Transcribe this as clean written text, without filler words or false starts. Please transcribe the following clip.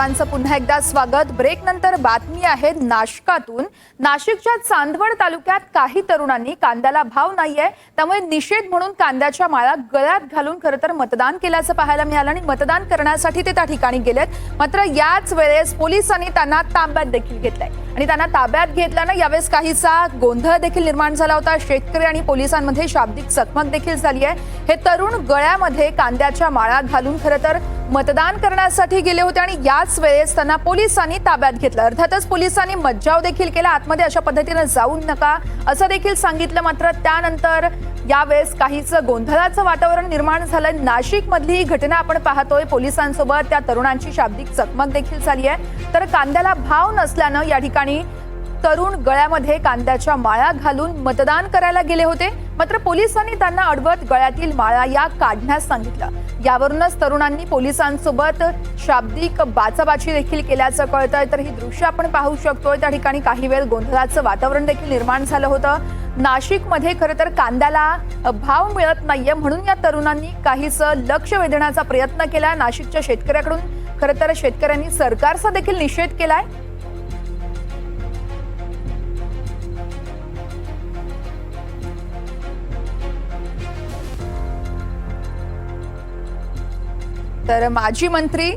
पुन्हा एकदा स्वागत। ब्रेक नंतर बातमी आहे नाशिकातून। नाशिकच्या चांदवड तालुक्यात काही तरुणांनी कांद्याला भाव नाहीये त्यामुळे निषेध म्हणून कांद्याच्या माळा गळ्यात घालून खरतर मतदान केल्याचं पाहायला मिळालं आणि मतदान करण्यासाठी ते त्या ठिकाणी गेलेत। मात्र याच वेळेस पोलिसांनी त्यांना ताब्यात देखील घेतलंय आणि त्यांना ताब्यात घेतल्यानं यावेळेस काहीसा गोंधळ देखील निर्माण झाला होता। शेतकरी आणि पोलिसांमध्ये शाब्दिक चकमक देखील झाली आहे। हे तरुण गळ्यामध्ये कांद्याच्या माळा घालून खरतर मतदान करण्यासाठी गेले होते आणि याच वेळेस त्यांना पोलिसांनी ताब्यात घेतलं। अर्थातच पोलिसांनी मज्जाव देखील केला, आतमध्ये अशा पद्धतीने जाऊ नका असं देखील सांगितलं। मात्र त्यानंतर यावेळेस काहीच गोंधळाचं वातावरण निर्माण झालं। नाशिक मधली ही घटना आपण पाहतोय। पोलिसांसोबत त्या तरुणांची शाब्दिक चकमक देखील झाली आहे। तर कांद्याला भाव नसल्यानं या ठिकाणी तरुण गळ्यामध्ये कांद्याच्या माळा घालून मतदान करायला गेले होते। मात्र पोलिसांनी त्यांना अडवत गळ्यातील माळा या काढण्यास सांगितलं। यावरूनच तरुणांनी पोलिसांसोबत शाब्दिक बाचाबाची देखील केल्याचं कळतंय। तर ही दृश्य आपण पाहू शकतोय। त्या ठिकाणी काही वेळ गोंधळाचं वातावरण देखील निर्माण झालं होतं। नाशिकमध्ये खरं तर कांद्याला भाव मिळत नाहीये म्हणून या तरुणांनी काहीच लक्ष वेधण्याचा प्रयत्न केला। नाशिकच्या शेतकऱ्याकडून खरं तर शेतकऱ्यांनी सरकारचा देखील निषेध केलाय। तर माजी मंत्री